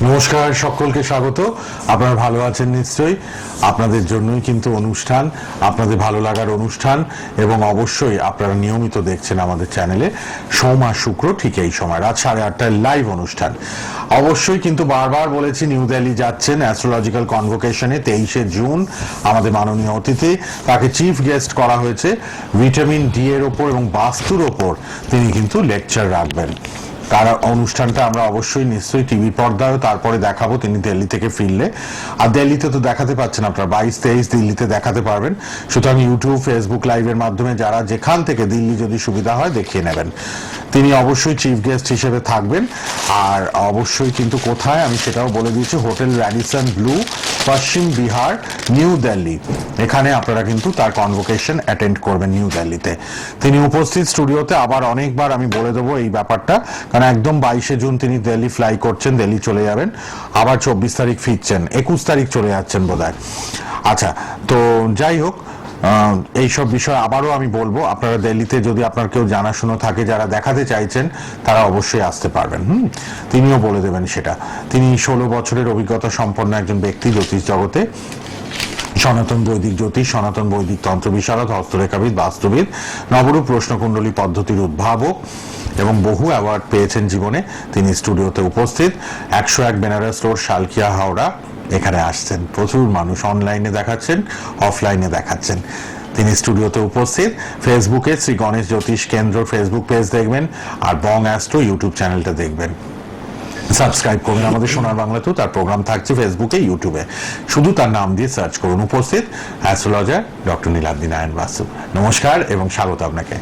নমস্কার, সকলকে স্বাগত। আপনারা ভালো আছেন নিশ্চয়ই। আপনাদের জন্যই কিন্তু অনুষ্ঠান, আপনাদের ভালো লাগার অনুষ্ঠান, এবং অবশ্যই আপনারা নিয়মিত দেখছেন আমাদের চ্যানেলে সোম আর শুক্র ঠিক এই সময় রাত 8:30টায় লাইভ অনুষ্ঠান। অবশ্যই কিন্তু বারবার বলেছি, নিউ দিল্লি যাচ্ছেন অ্যাস্ট্রোলজিক্যাল কনভোকেশনে 23শে জুন। আমাদের মাননীয় অতিথি, তাকে চিফ গেস্ট করা হয়েছে। ভিটামিন ডি এর ওপর এবং বাস্তুর ওপর তিনি কিন্তু লেকচার রাখবেন। তার অনুষ্ঠানটা আমরা অবশ্যই নিশ্চয়ই টিভি পর্দায় তারপরে দেখাবো তিনি দিল্লি থেকে ফিরলে। আর দিল্লিতে তো দেখাতে পাচ্ছেন আপনারা, 22-23 দিল্লিতে দেখাতে পারবেন। সুতরাং ইউটিউব, ফেসবুক লাইভের মাধ্যমে যারা যেখান থেকে দিল্লি যদি সুবিধা হয় দেখিয়ে নেবেন। তিনি অবশ্যই চিফ গেস্ট হিসেবে থাকবেন। আর অবশ্যই কিন্তু কোথায় আমি সেটাও বলে দিয়েছি, হোটেল র্যাডিসন ব্লু, পশ্চিম বিহার, নিউ দিল্লি। এখানে আপনারা কিন্তু তার কনভোকেশন অ্যাটেন্ড করবেন নিউ দিল্লিতে। তিনি উপস্থিত স্টুডিওতে। আবার অনেকবার আমি বলে দেবো এই ব্যাপারটা, কারণ একদম 22শে জুন তিনি দিল্লি ফ্লাই করছেন, দিল্লি চলে যাবেন। আবার 24 তারিখ ফিরছেন, 21 তারিখ চলে যাচ্ছেন বোধহয়। আচ্ছা, তো যাই হোক, এইসব বিষয় আবারও আমি বলবো। আপনারা দিল্লিতে যদি আপনার কেউ জানাশুনো থাকে যারা দেখাতে চাইছেন, তারা অবশ্যই আসতে পারবেন। তিনিও বলে দেবেন সেটা। তিনি 16 বছরের অভিজ্ঞতা সম্পন্ন একজন ব্যক্তি জ্যোতিষ জগতে। সনাতন বৈদিক জ্যোতিষ, সনাতন বৈদিক তন্ত্র বিশারদ, হস্তরেখাবিদ, বাস্তুবিদ, নবরূপ প্রশ্নকুণ্ডলী পদ্ধতির উদ্ভাবক এবং বহু অ্যাওয়ার্ড পেয়েছেন জীবনে। তিনি স্টুডিওতে উপস্থিত। 101 বেনারস রোড, শালকিয়া, হাওড়া। এখানে আসছেন, প্রচুর মানুষ অনলাইনে দেখাচ্ছেন, অফলাইনে দেখাচ্ছেন। তিনি স্টুডিওতে উপস্থিত। ফেসবুকে শ্রী গণেশ জ্যোতিষ কেন্দ্র ফেসবুক পেজ দেখবেন, আর বং অ্যাস্ট্রো ইউটিউব চ্যানেলটা দেখবেন। সাবস্ক্রাইব করুন আমাদের সোনার বাংলাতেও তার প্রোগ্রাম থাকছে ফেসবুকে, ইউটিউবে। শুধু তার নাম দিয়ে সার্চ করুন। উপস্থিত অ্যাস্ট্রোলজার ডক্টর নীলাদ্রি নারায়ণ বাসু। নমস্কার এবং স্বাগত আপনাকে।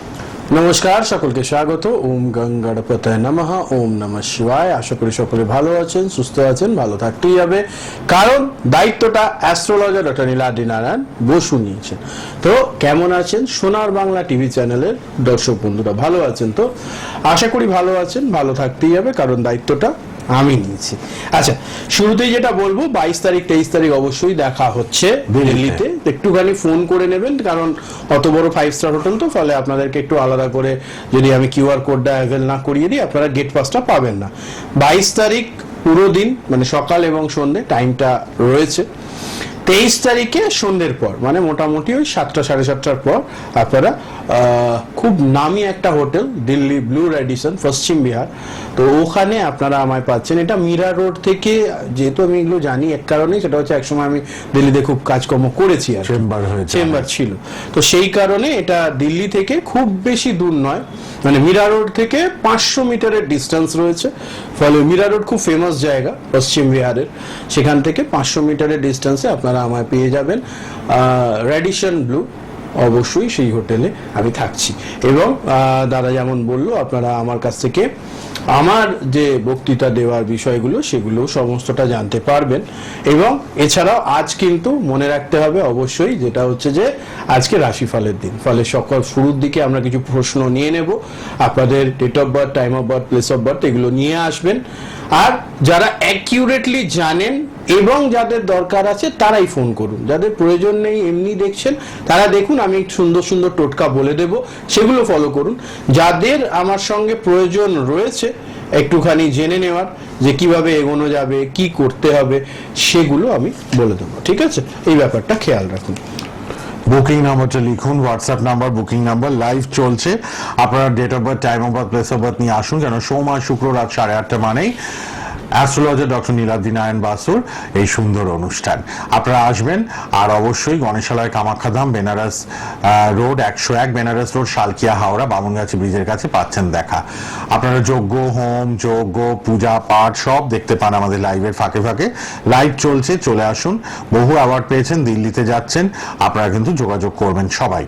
নমস্কার, সকলকে স্বাগত। ওম গঙ্গাড়পতায় নমঃ, ওম নমঃ শিবায়। আশা করি সকলে ভালো আছেন, সুস্থ আছেন, ভালো থাকতেই হবে, কারণ দায়িত্বটা অ্যাস্ট্রোলজার ডক্টর নীলাদ্রি নারায়ণ বসু নিয়েছেন। তো কেমন আছেন সোনার বাংলা টিভি চ্যানেলের দর্শক বন্ধুরা? ভালো আছেন তো? আশা করি ভালো আছেন, ভালো থাকতেই হবে, কারণ দায়িত্বটা আমি নিয়েছি। আচ্ছা, শুরুতেই যেটা বলবো, 22 তারিখ 23 তারিখ অবশ্যই দেখা হচ্ছে দিল্লিতে। একটুখানি ফোন করে নেবেন, কারণ অত বড় 5 স্টার হোটেল তো, ফলে আপনাদেরকে একটু আলাদা করে যদি আমি কিউআর কোডটা অ্যাভেল না করিয়ে দিই, আপনারা গেট পাসটা পাবেন না। 22 তারিখ পুরো দিন, মানে সকাল এবং সন্ধ্যে টাইমটা রয়েছে। 23 তারিখে সন্ধ্যের পর, মানে মোটামুটি ওই 7টা 7:30টার পর আপনারা খুব নামি একটা হোটেল, দিল্লি ব্লু র্যাডিসন, পশ্চিম বিহার। তো ওখানে আপনারা আমায় পাচ্ছেন। এটা মীরা রোড থেকে, যেহেতু আমি এগুলো জানি এক কারণেই, সেটা হচ্ছে একসময় আমি দিল্লিতে খুব কাজকর্ম করেছি, আর চেম্বার ছিল। তো সেই কারণে এটা দিল্লি থেকে খুব বেশি দূর নয়, মানে মীরা রোড থেকে 500 মিটারের ডিস্টেন্স রয়েছে। ফলে মীরা রোড খুব ফেমাস জায়গা পশ্চিম বিহারের। সেখান থেকে 500 মিটারের ডিস্টেন্সে আপনারা আমায় পেয়ে যাবেন। র্যাডিসন ব্লু, অবশ্যই সেই হোটেলে আমি থাকছি। এবং দাদা যেমন বললো, আপনারা আমার কাছ থেকে আমার যে বক্তৃতা দেওয়ার বিষয়গুলো সেগুলো সমস্তটা জানতে পারবেন। এবং এছাড়াও আজ কিন্তু মনে রাখতে হবে অবশ্যই, যেটা হচ্ছে যে আজকে রাশিফলের দিন। ফলে সকাল শুরুর দিকে আমরা কিছু প্রশ্ন নিয়ে নেব। আপনাদের date of birth, time of birth, place of birth এগুলো নিয়ে আসবেন। আর যারা অ্যাকিউরেটলি জানেন এবং যাদের দরকার আছে তারাই ফোন করুন। যাদের প্রয়োজন নেই, এমনি দেখছেন, তারা দেখুন, আমি সুন্দর সুন্দর টোটকা বলে দেব, সেগুলো ফলো করুন। যাদের আমার সঙ্গে প্রয়োজন রয়েছে একটুখানি জেনে নেওয়ার যে কিভাবে এগোনো যাবে, কি করতে হবে, সেগুলো আমি বলে দেবো। ঠিক আছে, এই ব্যাপারটা খেয়াল রাখুন। বুকিং নাম্বারটা লিখুন, WhatsApp number, booking number. Live চলছে। আপনারা date of birth, time of birth, place of birth নিয়ে আসুন, যেন সোম আর শুক্র রাত 8:30 মানেই অ্যাস্ট্রোলজার ডক্টর নীলাদ্রি নারায়ণ বাসুর এই সুন্দর অনুষ্ঠান। আপনারা আসবেন। আর অবশ্যই গণেশালয়, কামাখ্যাধাম, বেনারস রোড, 101 বেনারস রোড, শালকিয়া, হাওড়া, বামুনগাছি ব্রিজের কাছে পাচ্ছেন দেখা। আপনারা যজ্ঞ, হোম, যজ্ঞ, পূজা পাঠ সব দেখতে পান আমাদের লাইভের ফাঁকে ফাঁকে। লাইভ চলছে, চলে আসুন। বহু অ্যাওয়ার্ড পেয়েছেন, দিল্লিতে যাচ্ছেন, আপনারা কিন্তু যোগাযোগ করবেন সবাই।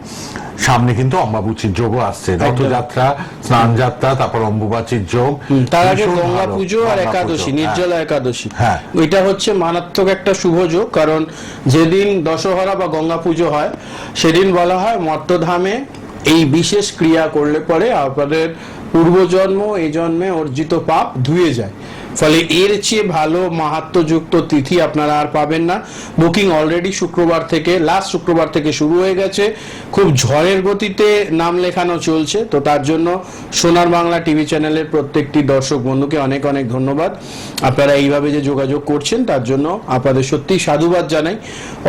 সামনে কিন্তু অম্বাবুচির যোগও আসছে, রথযাত্রা, স্নান যাত্রা, তারপর অম্বুবাচীর যোগ, তার আগে গঙ্গা পুজো আর একাদশী, নির্জলা একাদশী। এটা হচ্ছে মারাত্মক একটা শুভ যোগ, কারণ যেদিন দশহরা বা গঙ্গা পুজো হয় সেদিন বলা হয় মর্তধামে এই বিশেষ ক্রিয়া করলে পরে আপনাদের পূর্বজন্ম এই জন্মে অর্জিত পাপ ধুয়ে যায়। ফলে এর চেয়ে ভালো মাহাত্ম্যযুক্ত তিথি আপনারা আর পাবেন না। বুকিং অলরেডি শুক্রবার থেকে, লাস্ট শুক্রবার থেকে শুরু হয়ে গেছে। খুব ঝড়ের গতিতে নাম লেখানো চলছে। তো তার জন্য সোনার বাংলা টিভি চ্যানেলের প্রত্যেকটি দর্শক বন্ধুকে অনেক অনেক ধন্যবাদ। আপনারা এইভাবে যে যোগাযোগ করছেন তার জন্য আপনাদের সত্যি সাধুবাদ জানাই।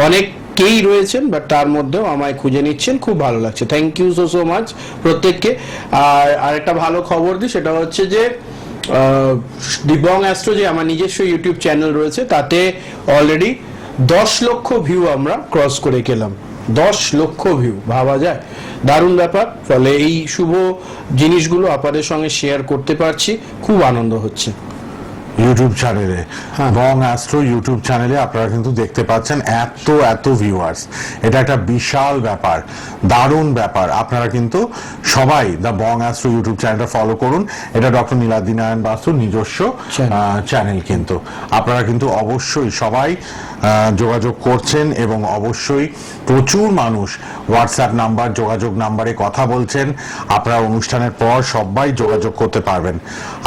অনেকেই রয়েছেন বাট তার মধ্যেও আমায় খুঁজে নিচ্ছেন, খুব ভালো লাগছে। থ্যাংক ইউ সো মাচ প্রত্যেককে। আর আরেকটা ভালো খবর দিই, সেটা হচ্ছে যে দিবং অ্যাস্ট্রো যে আমার নিজস্ব ইউটিউব চ্যানেল রয়েছে তাতে অলরেডি 10 লক্ষ ভিউ আমরা ক্রস করে গেলাম। 10 লক্ষ ভিউ, ভাবা যায়, দারুণ ব্যাপার। ফলে এই শুভ জিনিসগুলো আপনাদের সঙ্গে শেয়ার করতে পারছি, খুব আনন্দ হচ্ছে। ইউটিউব চ্যানেলে, বং অ্যাস্ট্রো ইউটিউব চ্যানেলে আপনারা কিন্তু দেখতে পাচ্ছেন এত ভিউয়ার্স। এটা একটা বিশাল ব্যাপার, দারুণ ব্যাপার। আপনারা কিন্তু সবাই দ্য বং অ্যাস্ট্রো ইউটিউব চ্যানেলটা ফলো করুন। এটা ডক্টর নীলাদ্রি নারায়ণ বাসুর নিজস্ব চ্যানেল। কিন্তু আপনারা কিন্তু অবশ্যই সবাই যোগাযোগ করছেন এবং অবশ্যই প্রচুর মানুষ হোয়াটসঅ্যাপ নাম্বার, যোগাযোগ নাম্বারে কথা বলছেন। আপনারা অনুষ্ঠানের পর সবাই যোগাযোগ করতে পারবেন।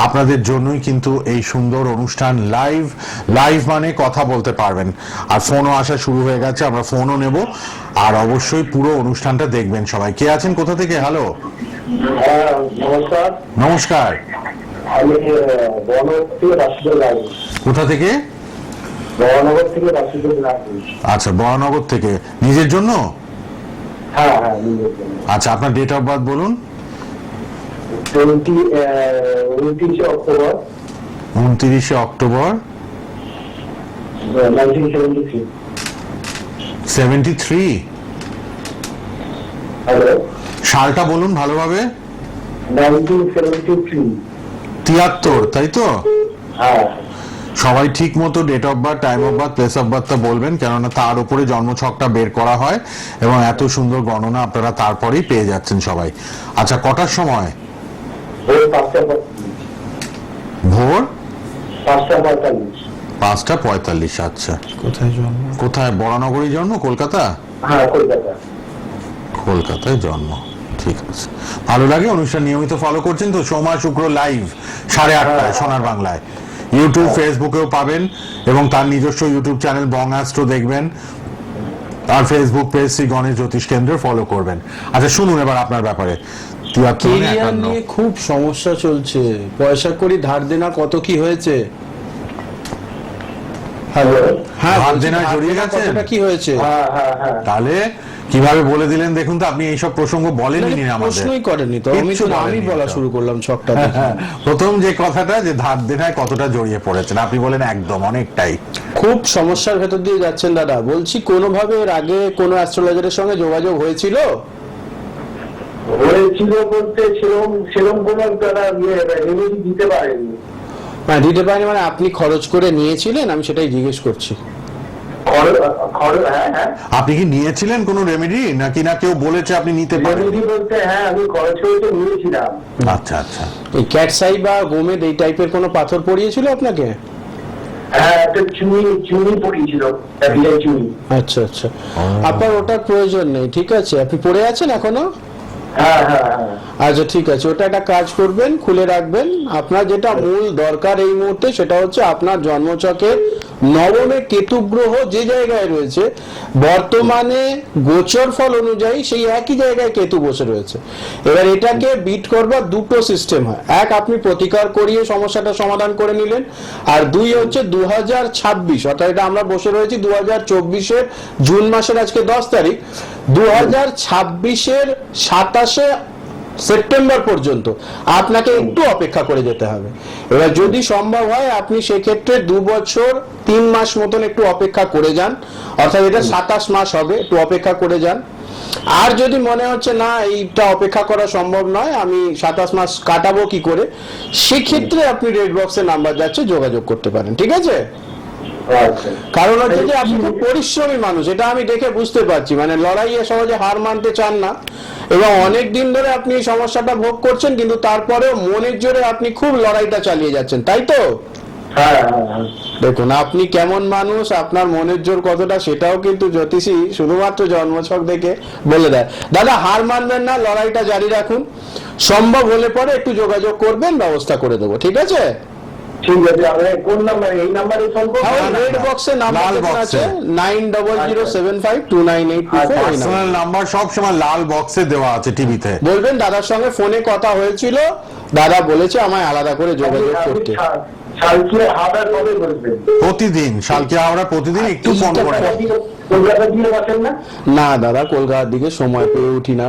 আপনাদের জন্যই কিন্তু এই সুন্দর অনুষ্ঠান। লাইভ মানে কথা বলতে পারবেন। আর ফোনও আসা শুরু হয়ে গেছে, আমরা ফোনও নেব। আর অবশ্যই পুরো অনুষ্ঠানটা দেখবেন সবাই। কে আছেন, কোথা থেকে? হ্যালো, নমস্কার। নমস্কার। আমি বহনগর থেকে রাশিদুল রাজি। কোথা থেকে? বহনগর থেকে রাশিদুল রাজি। আচ্ছা, বরানগর থেকে। নিজের জন্য? হ্যাঁ হ্যাঁ, নিজের জন্য। আচ্ছা, আপনার ডেট অফ বার্থ বলুন। 29 অক্টোবর 29 অক্টোবর 1973। 73। হ্যালো, সালটা বলুন ভালোভাবে। 1973। 73, তাই তো? হ্যাঁ। সবাই ঠিক মতো date of birth, time of birth, place of বার্থটা বলবেন, কেননা তার উপরে জন্মছকটা বের করা হয় এবং এত সুন্দর গণনা আপনারা তারপরেই পেয়ে যাচ্ছেন সবাই। আচ্ছা, কটার সময়? ভোর 5টা। ভোর 5:45। 5:45। আচ্ছা, কোথায় জন্ম? কোথায়? বরানগরই জন্ম? কলকাতা? হ্যাঁ, কলকাতা। কলকাতায় জন্ম, ঠিক আছে। ভালো লাগে। অনুষ্ঠান নিয়মিত ফলো করছেন তো? সোমবার শুক্র লাইভ 8:30টায় সোনার বাংলায়। ইউটিউব, ফেসবুকেও পাবেন এবং তার নিজস্ব ইউটিউব চ্যানেল বং অ্যাস্ট্রো দেখবেন। আর ফেসবুক পেজ শ্রী গণেশ জ্যোতিষ কেন্দ্র ফলো করবেন। আচ্ছা, শুনুন এবার আপনার ব্যাপারে। 73 কেরিয়ার নিয়ে খুব সমস্যা চলছে। পয়সা করি ধার দেনা কত কি হয়েছে? হ্যালো। হ্যাঁ, ধার বলছি, দেনায় ধার জড়িয়ে দেনা গেছেন? কতটা কি হয়েছে? হ্যাঁ হ্যাঁ হ্যাঁ। তাহলে কিভাবে বলে দিলেন দেখুন তো। আপনি এইসব প্রসঙ্গ বলেনই না আমাদের। প্রশ্নই করেনি তো, আমি কিচ্ছু তো আমি বলেননি বলা তো। শুরু করলাম ছকটা দেখে। হ্যাঁ, প্রথম যে কথাটা, যে ধার দেনায় কতটা জড়িয়ে পড়েছেন, আপনি বলেন একদম অনেকটাই। খুব সমস্যার ভেতর দিয়ে যাচ্ছেন দাদা। বলছি, কোনোভাবে এর আগে কোনো অ্যাস্ট্রোলজারের সঙ্গে যোগাযোগ হয়েছিল? হয়েছিল বলতে সেরকম কোনো তারা রেমেডি দিতে পারেনি। হ্যাঁ, দিতে পারেনি মানে আপনি খরচ করে নিয়েছিলেন? আমি সেটাই জিজ্ঞেস করছি। হ্যাঁ হ্যাঁ। আপনি কি নিয়েছিলেন কোনো রেমেডি, নাকি না কেউ বলেছে আপনি নিতে পারেন? রেমেডি বলতে হ্যাঁ, আমি খরচ করে নিয়েছিলাম। আচ্ছা আচ্ছা। এই ক্যাটসাই বা গোমেদ এই টাইপের কোনো পাথর পড়িয়েছিল আপনাকে? হ্যাঁ, একটা চুনি পড়িয়েছিল, চুনি। আচ্ছা আচ্ছা, আপনার ওটার প্রয়োজন নেই, ঠিক আছে? আপনি পড়ে আছেন এখনো? হ্যাঁ হ্যাঁ হ্যাঁ। আচ্ছা, ঠিক আছে। ওটা একটা কাজ করবেন, খুলে রাখবেন। আপনার যেটা মূল দরকার এই মুহূর্তে সেটা হচ্ছে আপনার জন্মছকে নবমে কেতু গ্রহ যে জায়গায় রয়েছে, বর্তমানে গোচর ফল অনুযায়ী সেই একই জায়গায় কেতু বসে রয়েছে। এবার এটাকে বিট করবার দুটো সিস্টেম হয়। এক, আপনি প্রতিকার করিয়ে সমস্যাটা সমাধান করে নিলেন। আর দুই হচ্ছে 2026, অর্থাৎ এটা আমরা বসে রয়েছি 2024-এর জুন মাসের আজকে 10 তারিখ, 2026-এর 27 সেপ্টেম্বর পর্যন্ত আপনাকে একটু অপেক্ষা করে যেতে হবে। এবার যদি সম্ভব হয় আপনি সেক্ষেত্রে 2 বছর 3 মাস মতন একটু অপেক্ষা করে যান, অর্থাৎ এটা 27 মাস হবে, একটু অপেক্ষা করে যান। আর যদি মনে হচ্ছে না এইটা অপেক্ষা করা সম্ভব নয়, আমি 27 মাস কাটাবো কি করে, সেক্ষেত্রে আপনি রেড বক্সের নাম্বার যাচ্ছে, যোগাযোগ করতে পারেন, ঠিক আছে? কারণ হচ্ছে যে আপনি খুব পরিশ্রমী মানুষ, এটা আমি দেখে বুঝতে পারছি। মানে লড়াইয়ে সহজে হার মানতে চান না এবং অনেক দিন ধরে আপনি এই সমস্যাটা ভোগ করছেন, কিন্তু তারপরেও মনের জোরে আপনি খুব লড়াইটা চালিয়ে যাচ্ছেন, তাই তো? দেখুন আপনি কেমন মানুষ, আপনার মনের জোর কতটা, সেটাও কিন্তু জ্যোতিষী শুধুমাত্র জন্মছক দেখে বলে দেয়। দাদা, হার মানবেন না, লড়াইটা জারি রাখুন। সম্ভব হলে পরে একটু যোগাযোগ করবেন, ব্যবস্থা করে দেবো, ঠিক আছে? ঠিক আছে, আপনার কোন নাম্বার, এই নাম্বারে ফোন করবো? রেড বক্সে নাম্বার লাল লেখা আছে box-এ। 9007529824। পার্সোনাল নাম্বার সব সময় লাল বক্সে দেওয়া আছে টিভিতে। বলবেন দাদার সঙ্গে ফোনে কথা হয়েছিল, দাদা বলেছে আমায় আলাদা করে যোগাযোগ করতে। সালকিয়া হাওড়া কবে বলবেন? প্রতিদিন সালকিয়া হাওড়া প্রতিদিন একটু ফোন করে। কলকাতা দিয়ে বসেন না? না দাদা, কলকাতার দিকে সময় পেয়ে উঠি না।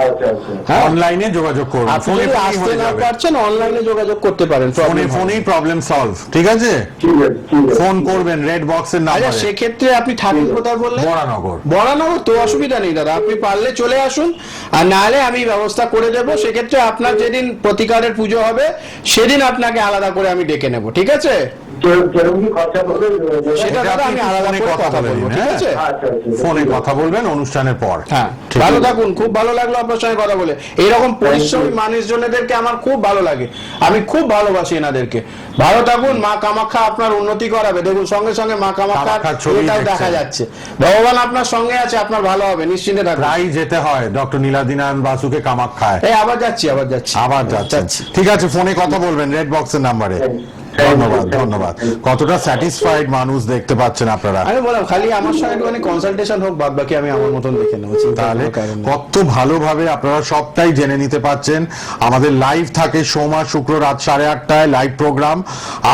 আচ্ছা আচ্ছা। হ্যাঁ, অনলাইনে যোগাযোগ করুন, আপনি ফোনে যদি ফোনেই আসতে হয়ে না যাবে। পারছেন অনলাইনে যোগাযোগ করতে পারেন, ফোনে problem হবে ফোনেই না। প্রবলেম সলভ, ঠিক আছে? ঠিক আছে ঠিক আছে। ফোন করবেন রেড বক্সের আচ্ছা, নাম্বারে। সেক্ষেত্রে আপনি থাকেন কোথায় বললেন? বরানগর। বরানগর তো অসুবিধা নেই দাদা, আপনি পারলে চলে আসুন, আর নাহলে আমি ব্যবস্থা করে দেবো। সেক্ষেত্রে আপনার যেদিন প্রতিকারের পুজো হবে সেদিন আপনাকে আলাদা করে আমি ডেকে নেব, ঠিক আছে? কেরম কি খরচা করবে? সেটা দাদা আমি আলাদা করে কথা বলবো, ঠিক আছে? আচ্ছা আচ্ছা। ফোনে কথা বলবেন অনুষ্ঠানের পর। হ্যাঁ, ঠিক ভালো আছে। থাকুন, খুব ভালো লাগলো আপনার সঙ্গে কথা বলে। এইরকম পরিশ্রমী মানুষজনেদেরকে আমার খুব ভালো লাগে, আমি খুব ভালোবাসি এনাদেরকে। ভালো থাকুন, মা কামাখ্যা আপনার উন্নতি করাবে। দেখুন সঙ্গে সঙ্গে মা কামাখ্যার কামাখ্যার ছবি এটাও দেখছেন। দেখা যাচ্ছে। ভগবান আপনার সঙ্গে আছে, আপনার ভালো হবে, নিশ্চিন্তে থাকুন। প্রায় যেতে হয় ডক্টর নীলাদিনারায়ণ বাসুকে কামাখ্যায়। এই আবার যাচ্ছি আবার যাচ্ছেন, ঠিক আছে? ফোনে কথা বলবেন রেড বক্সের নাম্বারে। ধন্যবাদ ধন্যবাদ। কতটা স্যাটিসফাইড মানুষ দেখতে পাচ্ছেন আপনারা। আমি বললাম খালি আমার সঙ্গে একটুখানি কনসালটেশন হোক, বাদ বাকি আমি আমার মতন দেখে নেবো, চিন্তা তাহলে করার কারণ নেই। কত ভালোভাবে আপনারা সবটাই জেনে নিতে পাচ্ছেন। আমাদের লাইভ থাকে সোমবার শুক্র রাত 8:30টায় লাইভ প্রোগ্রাম।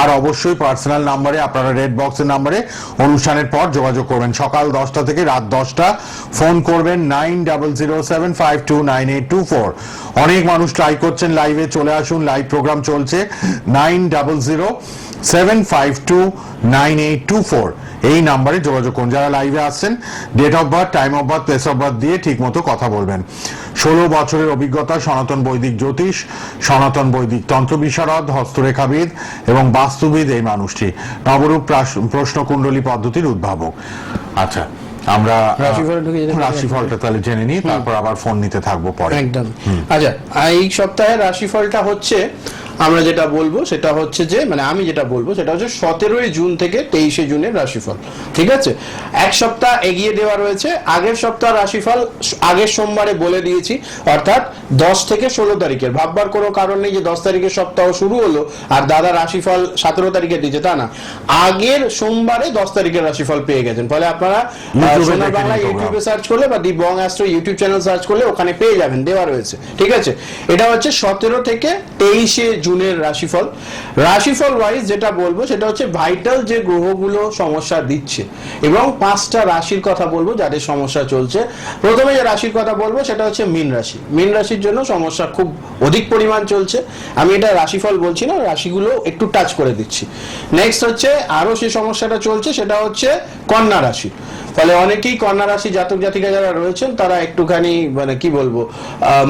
আর অবশ্যই পার্সোনাল নাম্বারে আপনারা রেড বক্সের নাম্বারে অনুষ্ঠানের পর যোগাযোগ করবেন। সকাল 10টা থেকে রাত 10টা ফোন করবেন 9007529824। অনেক মানুষ ট্রাই করছেন লাইভে, চলে আসুন, লাইভ প্রোগ্রাম চলছে। 9007529824 এই নাম্বারে যোগাযোগ করুন। যারা লাইভে আসছেন date of birth, time of birth, place of birth দিয়ে ঠিক মতো কথা বলবেন। 16 বছরের অভিজ্ঞতা, সনাতন বৈদিক জ্যোতিষ, সনাতন বৈদিক তন্ত্র বিশারদ, হস্তরেখাবিদ এবং বাস্তুবিদ এই মানুষটি। নবরূপ প্রশ্নকুণ্ডলী পদ্ধতির উদ্ভাবক। আচ্ছা, আমরা রাশিফলে ঢুকে যেতে পারি? রাশিফলটা তাহলে জেনে নিই, তারপর আবার ফোন নিতে থাকবো পরে। একদম। আচ্ছা, এই সপ্তাহের রাশিফলটা হচ্ছে, আমরা যেটা বলবো সেটা হচ্ছে যে, মানে আমি যেটা বলবো সেটা হচ্ছে 17ই জুন থেকে 23শে জুনের রাশিফল, ঠিক আছে? এক সপ্তাহ এগিয়ে দেওয়া রয়েছে। আগের সপ্তাহ রাশিফল আগের সোমবারে বলে দিয়েছি, অর্থাৎ 10 থেকে 16 তারিখের। ভাববার কোনো কারণ নেই যে 10 তারিখের সপ্তাহ শুরু হলো আর দাদা রাশিফল 17 তারিখে দিয়েছে, তা না। আগের সোমবারে 10 তারিখের রাশিফল পেয়ে গেছেন। ফলে আপনারা ইউটিউবে সোনার দেখে বাংলা নিন ইউটিউবে সার্চ করলে বা দি বং অ্যাস্ট্রো ইউটিউব চ্যানেল সার্চ করলে ওখানে পেয়ে যাবেন, দেওয়া রয়েছে, ঠিক আছে? এটা হচ্ছে 17 থেকে 23শে জুনের রাশিফল। রাশিফল ওয়াইজ যেটা বলবো সেটা হচ্ছে ভাইটাল যে গ্রহগুলো সমস্যা দিচ্ছে, এবং 5টা রাশির কথা বলবো যাদের সমস্যা চলছে। প্রথমে যে রাশির কথা বলবো সেটা হচ্ছে মীন রাশি। মীন রাশির জন্য সমস্যা খুব অধিক পরিমাণ চলছে। আমি এটা রাশিফল বলছি না, রাশিগুলো একটু টাচ করে দিচ্ছি। নেক্সট হচ্ছে আরো যে সমস্যাটা চলছে সেটা হচ্ছে কন্যা রাশি। ফলে অনেকেই কন্যা রাশি জাতক জাতিকা যারা রয়েছেন তারা একটুখানি মানে কি বলবো,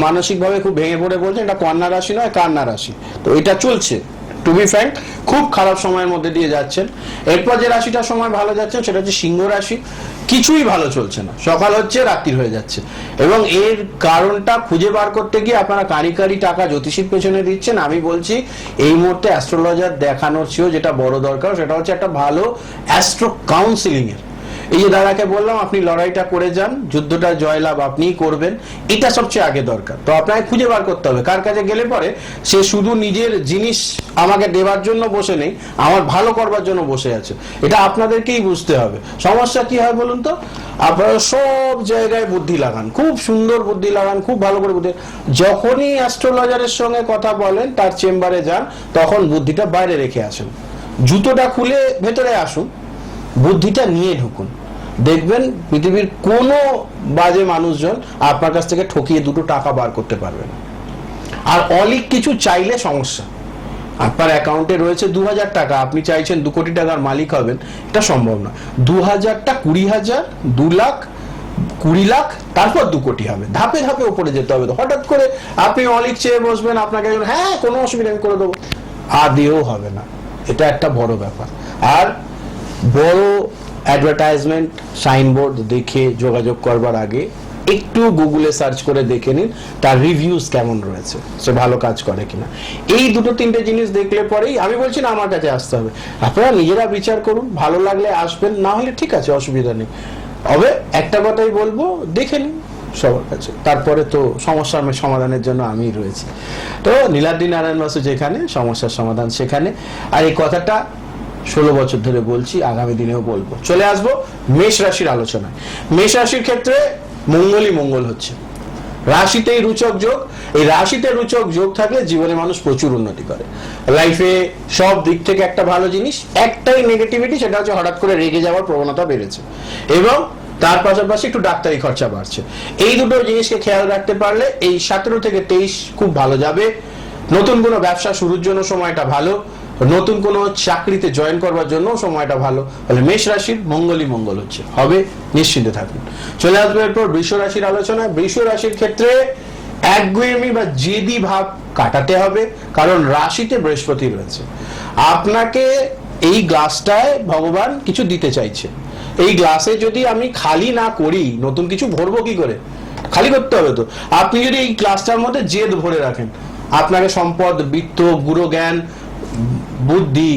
মানসিকভাবে খুব ভেঙে পড়ে বলছেন এটা কন্যা রাশি নয় কান্না রাশি। তো এটা চলছে, টু বি ফ্র্যাঙ্ক খুব খারাপ সময়ের মধ্যে দিয়ে যাচ্ছেন। এরপর যে রাশিটা সময় ভালো যাচ্ছে সেটা হচ্ছে সিংহ রাশি। কিছুই ভালো চলছে না, সকাল হচ্ছে রাত্রির হয়ে যাচ্ছে, এবং এর কারণটা খুঁজে বার করতে গিয়ে আপনারা কারি কারি টাকা জ্যোতিষীর পেছনে দিচ্ছেন। আমি বলছি এই মুহূর্তে অ্যাস্ট্রোলজার দেখানোর চেয়েও যেটা বড় দরকার সেটা হচ্ছে একটা ভালো অ্যাস্ট্রো কাউন্সিলিং এর। এই যে দাদাকে বললাম আপনি লড়াইটা করে যান, যুদ্ধটা জয়লাভ আপনিই করবেন, এটা সবচেয়ে আগে দরকার। তো আপনাকে খুঁজে বার করতে হবে কার কাছে গেলে পরে সে শুধু নিজের জিনিস আমাকে দেওয়ার জন্য বসে নেই, আমার ভালো করবার জন্য বসে আছে। এটা আপনাদেরকেই বুঝতে হবে। সমস্যা কি হয় বলুন তো, আপনারা সব জায়গায় বুদ্ধি লাগান, খুব সুন্দর বুদ্ধি লাগান, খুব ভালো করে বুদ্ধি, যখনই অ্যাস্ট্রোলজারের সঙ্গে কথা বলেন তার চেম্বারে যান তখন বুদ্ধিটা বাইরে রেখে আসেন। জুতোটা খুলে ভেতরে আসুন, বুদ্ধিটা নিয়ে ঢুকুন, দেখবেন পৃথিবীর কোনো বাজে মানুষজন আপনার কাছ থেকে ঠকিয়ে দুটো টাকা বার করতে পারবে না। আর অলিক কিছু চাইলে সমস্যা। আপনার অ্যাকাউন্টে রয়েছে 2000 টাকা, আপনি চাইছেন 2 কোটি টাকার মালিক হবেন, এটা সম্ভব না। 2000টা 20,000, 2 লাখ, 20 লাখ, তারপর 2 কোটি হবে। ধাপে ধাপে উপরে যেতে হবে। হঠাৎ করে আপনি অলিক চেয়ে বসবেন, আপনাকে হ্যাঁ কোনো অসুবিধা আমি করে দেবো, আদেও হবে না। এটা একটা বড় ব্যাপার। আর বড় অ্যাডভার্টাইজমেন্ট সাইনবোর্ড দেখে যোগাযোগ করবার আগে একটু গুগলে সার্চ করে দেখে নিন তার রিভিউজ কেমন রয়েছে, সে ভালো কাজ করে কিনা। এই 2-3টে জিনিস দেখলে পরেই আমি বলছি না আমার কাছে আসতে হবে, আপনারা নিজেরা বিচার করুন, ভালো লাগলে আসবেন, না হলে ঠিক আছে, অসুবিধা নেই। তবে একটা কথাই বলবো, দেখে নিন সবার কাছে। তারপরে তো সমস্যার সমাধানের জন্য আমি রয়েছি। তো নীলাদ্রি নারায়ণ বাসু যেখানে, সমস্যার সমাধান সেখানে। আর এই কথাটা 16 বছর ধরে বলছি, আগামী দিনেও বলবো। চলে আসবো মেষ রাশির আলোচনায়। মেষ রাশির ক্ষেত্রে মঙ্গলই মঙ্গল হচ্ছে, রাশিতেই রুচক যোগ। এই রাশিতে রুচক যোগ থাকলে জীবনে মানুষ প্রচুর উন্নতি করে, লাইফে সব দিক থেকে একটা ভালো জিনিস। একটাই নেগেটিভিটি, সেটা হচ্ছে হঠাৎ করে রেগে যাওয়ার প্রবণতা বেড়েছে এবং তার পাশাপাশি একটু ডাক্তারি খরচা বাড়ছে। এই দুটো জিনিসকে খেয়াল রাখতে পারলে এই 17 থেকে 23 খুব ভালো যাবে। নতুন কোনো ব্যবসা শুরুর জন্য সময়টা ভালো, নতুন কোনো চাকরিতে জয়েন করবার জন্য সময়টা ভালো। তাহলে মেষ রাশির মঙ্গলই মঙ্গল হচ্ছে, হবে, নিশ্চিন্তে থাকুন। চলে আসবে এরপর বৃষ রাশির আলোচনায়। বৃষ রাশির ক্ষেত্রে একগুঁয়েমি বা জেদি ভাব কাটাতে হবে, কারণ রাশিতে বৃহস্পতি রয়েছে। আপনাকে এই গ্লাসটায় ভগবান কিছু দিতে চাইছে, এই গ্লাসে যদি আমি খালি না করি, নতুন কিছু ভরবো কি করে? খালি করতে হবে তো। আপনি যদি এই গ্লাসটার মধ্যে জেদ ভরে রাখেন, আপনাকে সম্পদ, বিত্ত, গুরু জ্ঞান, বুদ্ধি,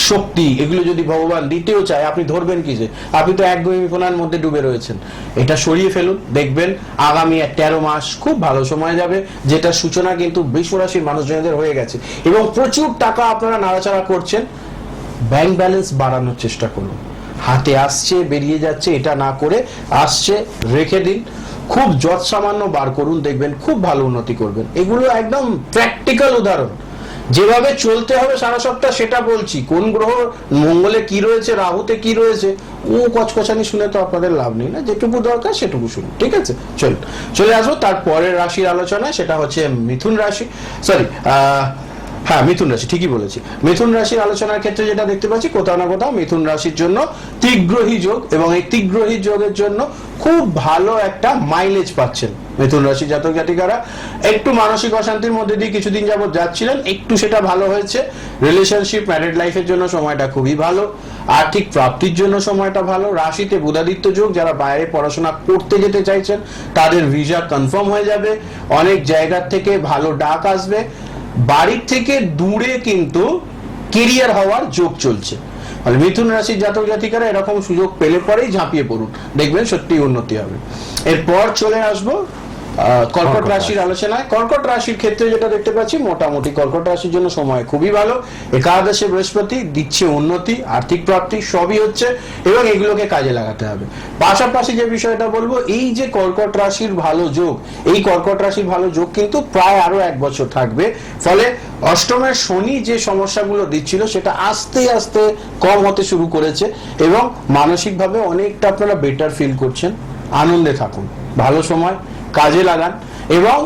শক্তি এগুলো যদি ভগবান দিতেও চায়, আপনি ধরবেন কি? যে আপনি তো একগুঁয়েমিপনার মধ্যে ডুবে রয়েছেন। এটা সরিয়ে ফেলুন, দেখবেন আগামী 13 মাস খুব ভালো সময় যাবে, যেটা সূচনা কিন্তু বৃষ রাশির মানুষজনদের হয়ে গেছে এবং প্রচুর টাকা আপনারা নাড়াচাড়া করছেন। ব্যাংক ব্যালেন্স বাড়ানোর চেষ্টা করুন। হাতে আসছে, বেরিয়ে যাচ্ছে, এটা না করে আসছে রেখে দিন, খুব যৎ সামান্য বার করুন, দেখবেন খুব ভালো উন্নতি করবেন। এগুলো একদম প্র্যাকটিক্যাল উদাহরণ। যেভাবে চলতে হবে সারা সপ্তাহ সেটা বলছি। কোন গ্রহ মঙ্গলে কি রয়েছে, রাহুতে কি রয়েছে, ও কচকচানি শুনে তো আপনাদের লাভ নেই না। যেটুকু দরকার সেটুকু শুনুন, ঠিক আছে? চলে আসবো তার পরের রাশির আলোচনায়, সেটা হচ্ছে মিথুন রাশি। মিথুন রাশি, ঠিকই বলেছি। মিথুন রাশির আলোচনার ক্ষেত্রে যেটা দেখতে পাচ্ছি, কোথাও না কোথাও মিথুন রাশির জন্য তীগ্রহী যোগ, এবং এই তীগ্রহী যোগের জন্য খুব ভালো একটা মাইলেজ পাচ্ছেন মিথুন রাশি জাতক জাতিকারা। একটু মানসিক অশান্তির মধ্যে দিয়ে কিছুদিন যাবত যাচ্ছিলেন, একটু সেটা ভালো হয়েছে। রিলেশনশিপ, ম্যারিড লাইফের জন্য সময়টা খুবই ভালো। আর্থিক প্রাপ্তির জন্য সময়টা ভালো। রাশিতে বুধাদিত্য যোগ, যারা বাইরে পড়াশোনা করতে যেতে চাইছেন তাদের ভিসা কনফার্ম হয়ে যাবে। অনেক জায়গার থেকে ভালো ডাক আসবে। বাড়ির থেকে দূরে কিন্তু কেরিয়ার হওয়ার যোগ চলছে। মানে মিথুন রাশির জাতক জাতিকারা এরকম সুযোগ পেলে পরেই ঝাঁপিয়ে পড়ুন, দেখবেন সত্যি উন্নতি হবে। এরপর চলে আসবো কর্কট রাশির আলোচনায়। কর্কট রাশির ক্ষেত্রে যেটা দেখতে পাচ্ছি, মোটামুটি কর্কট রাশির জন্য সময় খুবই ভালো। একাদশে বৃহস্পতি দিচ্ছে উন্নতি, আর্থিক প্রাপ্তি সবই হচ্ছে এবং এগুলোকে কাজে লাগাতে হবে। পাশাপাশি যে বিষয়টা বলবো, এই যে কর্কট রাশির ভালো যোগ, এই কর্কট রাশির ভালো যোগ কিন্তু প্রায় আরো 1 বছর থাকবে। ফলে অষ্টমের শনি যে সমস্যাগুলো দিচ্ছিল সেটা আস্তে আস্তে কম হতে শুরু করেছে এবং মানসিকভাবে অনেকটা আপনারা বেটার ফিল করছেন। আনন্দে থাকুন, ভালো সময়, কাজে লাগান এবং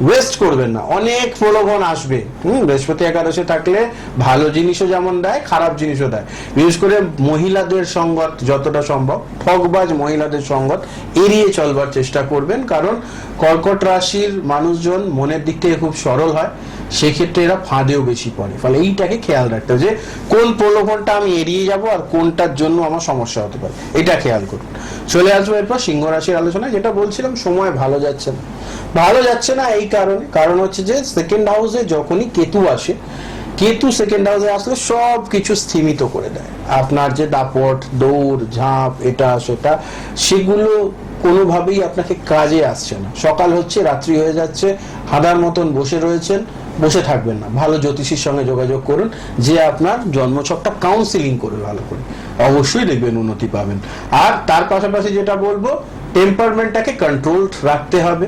ওয়েস্ট করবেন না। অনেক প্রলোভন আসবে। বৃহস্পতি একাদশে থাকলে ভালো জিনিসও যেমন দেয়, খারাপ জিনিসও দেয়। বিশেষ করে মহিলাদের সঙ্গত যতটা সম্ভব, ঠকবাজ মহিলাদের সঙ্গত এড়িয়ে চলবার চেষ্টা করবেন, কারণ কর্কট রাশির মানুষজন মনের দিক থেকে খুব সরল হয়, সেক্ষেত্রে এরা ফাঁদেও বেশি পড়ে। ফলে এইটাকে খেয়াল রাখতে হবে যে কোন প্রলোভনটা আমি এড়িয়ে যাব আর কোনটার জন্য আমার সমস্যা হতে পারে, এটা খেয়াল করুন। চলে আসবো এরপর সিংহ রাশির আলোচনায়। যেটা বলছিলাম, সময় ভালো যাচ্ছে না। ভালো যাচ্ছে না এই কারণ হচ্ছে যে সেকেন্ড হাউসে যখনই কেতু আসে, কেতু সেকেন্ড হাউসে আসলে সব কিছু স্থিমিত করে দেয়। আপনার যে দাপট, দৌড় ঝাঁপ, এটা সেটা, সেগুলো কোনোভাবেই আপনাকে কাজে আসছে না। সকাল হচ্ছে, রাত্রি হয়ে যাচ্ছে, হাদার মতন বসে রয়েছেন। বসে থাকবেন না, ভালো জ্যোতিষীর সঙ্গে যোগাযোগ করুন, যে আপনার জন্মছকটা কাউন্সিলিং করে ভালো করে, অবশ্যই দেখবেন উন্নতি পাবেন। আর তার পাশাপাশি যেটা বলবো, টেম্পারমেন্টটাকে কন্ট্রোল রাখতে হবে।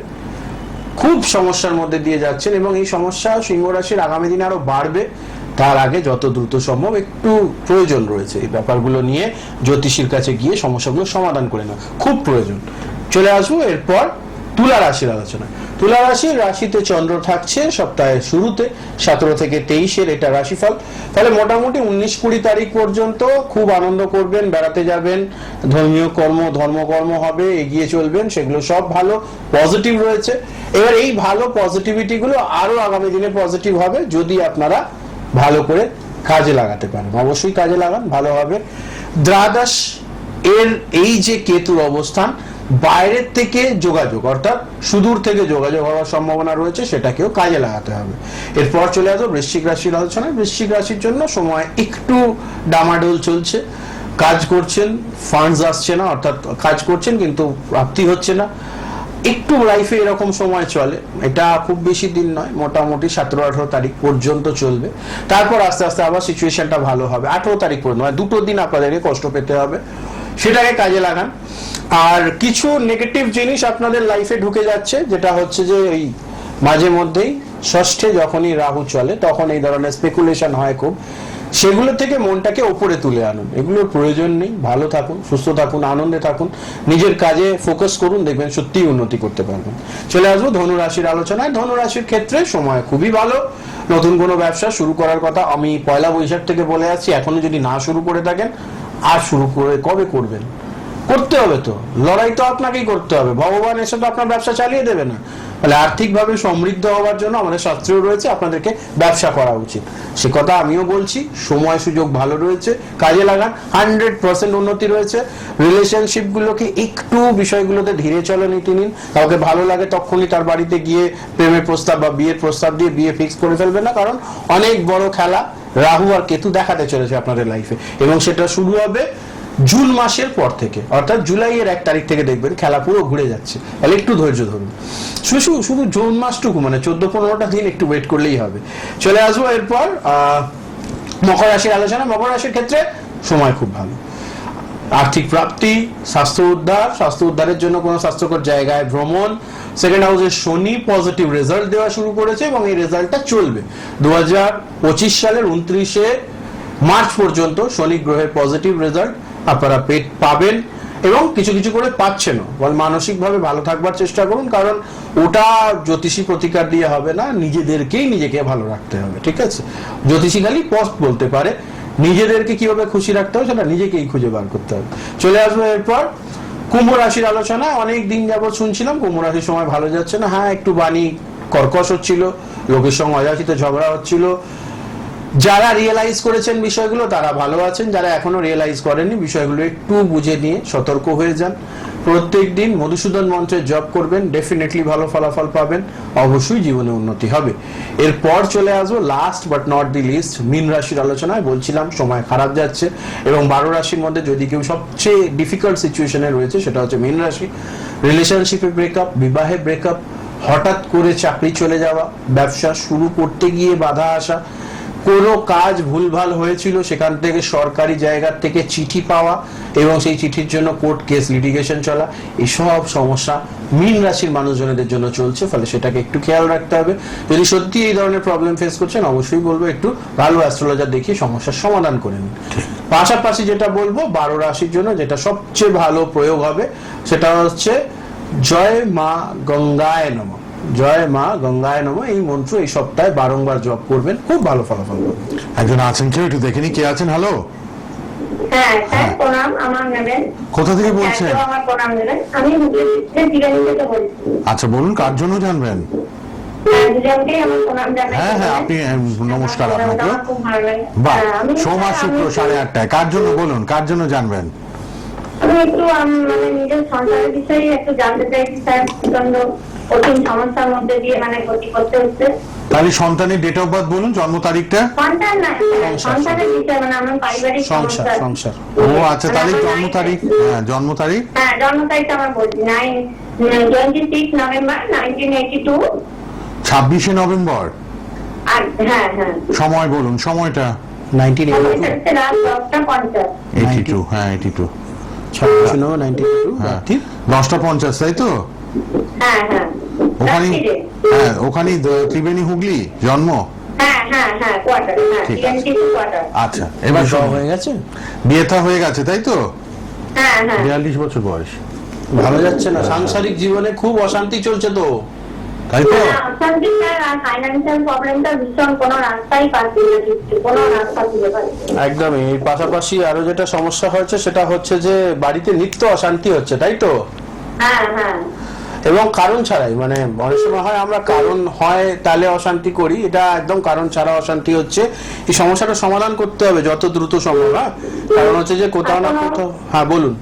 খুব সমস্যার মধ্যে দিয়ে যাচ্ছেন এবং এই সমস্যা সিংহ রাশির আগামী দিনে আরো বাড়বে। তার আগে যত দ্রুত সম্ভব একটু প্রয়োজন রয়েছে এই ব্যাপারগুলো নিয়ে জ্যোতিষীর কাছে গিয়ে সমস্যাগুলো সমাধান করে নেওয়া খুব প্রয়োজন। চলে আসবো এরপর তুলা রাশির আলোচনা। তুলা রাশিতে চন্দ্র থাকছে সপ্তাহের শুরুতে 17 থেকে 23-এর এটা রাশিফল। ফলে মোটামুটি 19-20 তারিখ পর্যন্ত খুব আনন্দ করবেন, বেড়াতে যাবেন, ধর্মীয় ধর্মকর্ম হবে, এগিয়ে চলবেন, সেগুলো সব ভালো পজিটিভ রয়েছে। এবার এই ভালো পজিটিভিটি গুলো আরো আগামী দিনে পজিটিভ হবে যদি আপনারা ভালো করে কাজে লাগাতে পারেন। অবশ্যই কাজে লাগান, ভালো হবে। দ্বাদশ এর এই যে কেতুর অবস্থান, বাইরের থেকে যোগাযোগ অর্থাৎ সুদূর থেকে যোগাযোগ হওয়ার সম্ভাবনা রয়েছে, সেটাকেও কাজে লাগাতে হবে। এরপর চলে আসবো বৃশ্চিক রাশির আলোচনায়। বৃশ্চিক রাশির জন্য সময় একটু ডামাডোল চলছে। কাজ করছেন, ফান্ডস আসছে না, অর্থাৎ কাজ করছেন কিন্তু প্রাপ্তি হচ্ছে না। একটু লাইফে এরকম সময় চলে, এটা খুব বেশি দিন নয়, মোটামুটি 17-18 তারিখ পর্যন্ত চলবে। তারপর আস্তে আস্তে আবার সিচুয়েশনটা ভালো হবে। 18 তারিখ পর্যন্ত, মানে 2 দিন আপনাদেরকে কষ্ট পেতে হবে, সেটাকে কাজে লাগান। আর কিছু নেগেটিভ জিনিস আপনাদের লাইফে ঢুকে যাচ্ছে, যেটা হচ্ছে যে এই মাঝে মধ্যেই ষষ্ঠে যখনই রাহু চলে তখন এই ধরনের স্পেকুলেশন হয় খুব, সেগুলো থেকে মনটাকে ওপরে তুলে আনুন। এগুলোর প্রয়োজন নেই। ভালো থাকুন, সুস্থ থাকুন, আনন্দে থাকুন, নিজের কাজে ফোকাস করুন, দেখবেন সত্যিই উন্নতি করতে পারবেন। চলে আসবো ধনু রাশির আলোচনায়। ধনু রাশির ক্ষেত্রে সময় খুবই ভালো। নতুন কোনো ব্যবসা শুরু করার কথা আমি পয়লা বৈশাখ থেকে বলে আসছি, এখনো যদি না শুরু করে থাকেন, আর শুরু করে কবে করবেন? করতে হবে তো, লড়াই তো আপনাকেই করতে হবে। ভগবান এসে তো আপনার ব্যবসা চালিয়ে দেবে না। তাহলে আর্থিকভাবে সমৃদ্ধ হওয়ার জন্য আমাদের শাস্ত্রেও রয়েছে আপনাদেরকে ব্যবসা করা উচিত। সে কথা আমিও বলছি, সময় সুযোগ ভালো রয়েছে, কাজে লাগান, 100% উন্নতি রয়েছে। রিলেশনশিপগুলোকে একটু বিষয়গুলোতে ধীরে চলে নীতি নিন। কাউকে ভালো লাগে তখনই তার বাড়িতে গিয়ে প্রেমের প্রস্তাব বা বিয়ের প্রস্তাব দিয়ে বিয়ে ফিক্স করে ফেলবেন না, কারণ অনেক বড় খেলা রাহু আর কেতু দেখাতে চলেছে আপনাদের লাইফে, এবং সেটা শুরু হবে জুন মাসের পর থেকে, অর্থাৎ জুলাইয়ের 1 তারিখ থেকে দেখবেন খেলা পুরো ঘুরে যাচ্ছে। তাহলে একটু ধৈর্য ধরুন, শুধু জুন মাসটুকু, মানে 14-15টা দিন একটু ওয়েট করলেই হবে। চলে আসবো এরপর মকর রাশির আলোচনা। মকর রাশির ক্ষেত্রে সময় খুব ভালো। আর্থিক প্রাপ্তি, স্বাস্থ্য উদ্ধারের জন্য কোনো স্বাস্থ্যকর জায়গায় ভ্রমণ। সেকেন্ড হাউসে শনি পজিটিভ রেজাল্ট দেওয়া শুরু করেছে এবং এই রেজাল্টটা চলবে 2025 সালের 29শে মার্চ পর্যন্ত। শনি গ্রহের পজিটিভ রেজাল্ট আপনারা পাবেন এবং কিছু কিছু করে পাচ্ছেনও। মানসিকভাবে ভালো থাকবার চেষ্টা করুন, কারণ ওটা জ্যোতিষী প্রতিকার দিয়ে হবে না, নিজেকে ভালো রাখতে হবে। ঠিক আছে, জ্যোতিষী খালি পথ বলতে পারে, নিজেদেরকে কিভাবে খুশি রাখতে হবে সেটা নিজেকেই খুঁজে বার করতে হবে। চলে আসবো এরপর কুম্ভ রাশির আলোচনা। অনেক দিন যাবত শুনছিলাম কুম্ভ রাশির সময় ভালো যাচ্ছে না। হ্যাঁ, একটু বাণী কর্কশ হচ্ছিল, লোকের সঙ্গে অযাচিত ঝগড়া হচ্ছিল। যারা রিয়েলাইজ করেছেন বিষয়গুলো তারা ভালো আছেন, যারা এখনো রিয়েলাইজ করেননি বিষয়গুলো একটু বুঝে নিয়ে সতর্ক হয়ে যান। প্রত্যেক দিন মধুসূদন মন্ত্রের জপ করবেন, ডেফিনেটলি ভালো ফলাফল পাবেন, অবশ্যই জীবনে উন্নতি হবে। এরপর চলে আসবো last but not the least মীন রাশির আলোচনায়। বলছিলাম সময় খারাপ যাচ্ছে, এবং 12 রাশির মধ্যে যদি কেউ সবচেয়ে ডিফিকাল্ট সিচুয়েশনে রয়েছে সেটা হচ্ছে মীন রাশি। রিলেশনশিপে ব্রেকআপ, বিবাহে ব্রেকআপ, হঠাৎ করে চাকরি চলে যাওয়া, ব্যবসা শুরু করতে গিয়ে বাধা আসা, কোনো কাজ ভুলভাল হয়েছিল সেখান থেকে সরকারি জায়গা থেকে চিঠি পাওয়া এবং সেই চিঠির জন্য কোর্ট কেস লিটিগেশন চলা, এসব সমস্যা মীন রাশির মানুষজনদের জন্য চলছে। ফলে সেটাকে একটু খেয়াল রাখতে হবে। যদি সত্যি এই ধরনের প্রবলেম ফেস করছেন, অবশ্যই বলবো একটু ভালো অ্যাস্ট্রোলজার দেখিয়ে সমস্যার সমাধান করে নিন। পাশাপাশি যেটা বলবো 12 রাশির জন্য যেটা সবচেয়ে ভালো প্রয়োগ হবে সেটা হচ্ছে জয় মা গঙ্গায় নমঃ। জয় মা গঙ্গায় নমঃ এই মন্ত্র এই সপ্তাহে বারংবার জপ করবেন, খুব ভালো ফলাফল পাবেন। একজন আছেন কেউ, একটু দেখে নি কে আছেন। হ্যালো, হ্যাঁ স্যার, প্রণাম। আমার নেবেন? কোথা থেকে বলছেন? হ্যাঁ, আমার প্রণাম নেবেন। আমি বিরিয়ানি থেকে বলছি। আচ্ছা বলুন, কার জন্য জানবেন? দুজনকেই আমার প্রণাম জানাই। হ্যাঁ হ্যাঁ, আপনি নমস্কার আপনাকে। আমার খুব ভালো লাগে। বাহ, হ্যাঁ, আমি সোমবার শুক্র 8:30টায় কার জন্য বলুন, কার জন্য জানবেন? আমি একটু মানে নিজের সংসারের বিষয়ে একটু জানতে চাইছি স্যার। প্রচন্ড কঠিন সমস্যার মধ্যে দিয়ে মানে গতি করতে হচ্ছে। তাহলে সন্তানের ডেট অফ বার্থ বলুন, জন্ম তারিখটা। সন্তান না, সংসারের বিষয়, মানে আমার পারিবারিক সমস্যা। সংসার। ও আচ্ছা, তাহলে জন্ম তারিখ। হ্যাঁ, জন্ম তারিখ। হ্যাঁ, জন্ম তারিখটা আমার বলছি 26 নভেম্বর 1982। 26শে নভেম্বর। হ্যাঁ হ্যাঁ। সময় বলুন, সময়টা। 1982। রাত 10:50। 82, হ্যাঁ 82। 92 হ্যাঁ, 10:50, তাই তো? হ্যাঁ হ্যাঁ। ওখানে, রাত্রিরে। হ্যাঁ ওখানে ত্রিবেণী হুগলি জন্ম। হ্যাঁ হ্যাঁ হ্যাঁ, কোয়ার্টার। হ্যাঁ, ঠিক আছে। TNT quarter. আচ্ছা, এবার সব শুনুন। হয়ে গেছে, বিয়ে থা হয়ে গেছে তাই তো? হ্যাঁ হ্যাঁ। 42 বছর বয়স। ভালো যাচ্ছে না, সাংসারিক জীবনে খুব অশান্তি চলছে তো, তাই তো? অশান্তিটার আর ফাইন্যান্সিয়াল প্রবলেমটা ভীষণ, কোনো রাস্তাই পাচ্ছি না, কোনো রাস্তা খুঁজে পাচ্ছি না। একদমই। এর পাশাপাশি আরো যেটা সমস্যা হচ্ছে সেটা হচ্ছে যে বাড়িতে নিত্য অশান্তি হচ্ছে, তাই তো? হ্যাঁ হ্যাঁ। এবং কারণ ছাড়াই, মানে অনেক সময় হয় আমরা কারণ হয় তাহলে অশান্তি করি, এটা একদম কারণ ছাড়া অশান্তি হচ্ছে। এই সমস্যাটা সমাধান করতে হবে যত দ্রুত সম্ভব। হ্যাঁ, কারণ হচ্ছে যে কোথাও না কোথাও। হ্যাঁ বলুন।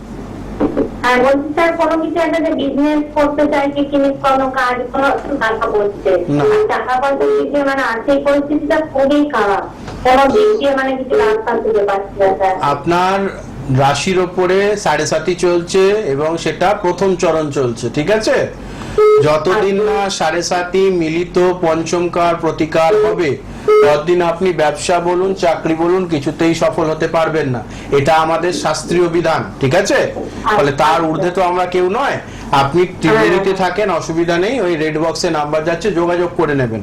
আর বলছি স্যার, কোনো কিছু একটা যে বিজনেস করতে চাইছি, কিন্তু কোনো কাজ, কোনো টাকা পড়ছে না। টাকা পয়সা দিক দিয়ে মানে আর্থিক পরিস্থিতিটা খুবই খারাপ, কোনো দিক দিয়ে মানে কিছু রাস্তা খুঁজে পাচ্ছি না স্যার। আপনার রাশির ওপরে 7.5 চলছে এবং সেটা প্রথম চরণ চলছে, ঠিক আছে? যতদিন না 7.5 মিলিত পঞ্চমকার প্রতিকার হবে ততদিন আপনি ব্যবসা বলুন চাকরি বলুন কিছুতেই সফল হতে পারবেন না। এটা আমাদের শাস্ত্রীয় বিধান, ঠিক আছে? ফলে তার ঊর্ধ্বে তো আমরা কেউ নয়। আপনি ত্রিবেণীতে থাকেন, অসুবিধা নেই, ওই রেড বক্সে নাম্বার যাচ্ছে, যোগাযোগ করে নেবেন।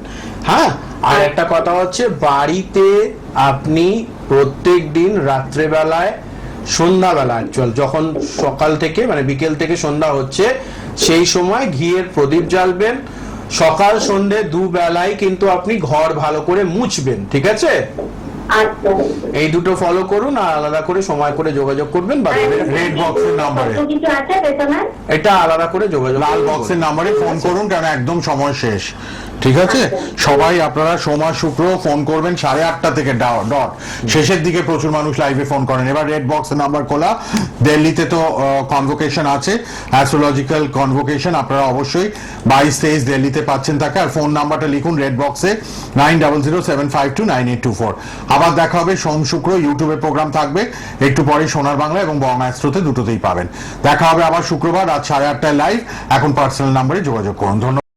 হ্যাঁ, আর একটা কথা হচ্ছে, বাড়িতে আপনি প্রত্যেক দিন রাত্রেবেলায়, সন্ধ্যাবেলা অ্যাকচুয়াল যখন সকাল থেকে মানে বিকেল থেকে সন্ধ্যা হচ্ছে সেই সময় ঘিয়ের প্রদীপ জ্বালবেন। সকাল সন্ধ্যে দুবেলায় কিন্তু আপনি ঘর ভালো করে মুছবেন, ঠিক আছে? আচ্ছা, এই দুটো ফলো করুন, আর আলাদা করে সময় করে যোগাযোগ করবেন। বা রেড বক্সের নাম্বারে, কত কিছু আছে বেতনের? এটা আলাদা করে যোগাযোগ লাল করুন। বক্সের নাম্বারে ফোন করুন, কারণ একদম সময় শেষ, ঠিক আছে? সবাই আপনারা সোমবার শুক্র ফোন করবেন 8:30 থেকে ডট। শেষের দিকে প্রচুর মানুষ লাইভে ফোন করেন। এবার রেড বক্সের নাম্বার খোলা। দিল্লিতে তো কনভোকেশন আছে, অ্যাস্ট্রোলজিক্যাল কনভোকেশন, আপনারা অবশ্যই 22-23 দিল্লিতে পাচ্ছেন তাকে। আর ফোন নাম্বারটা লিখুন রেড বক্সে 9007529824। আবার দেখা হবে সোম শুক্র, ইউটিউবে প্রোগ্রাম থাকবে, একটু পরে সোনার বাংলা এবং বং অ্যাস্ট্রোতে দুটোতেই পাবেন। দেখা হবে আবার শুক্রবার রাত 8:30টায় লাইভ। এখন পার্সোনাল নাম্বারে যোগাযোগ করুন। ধন্যবাদ।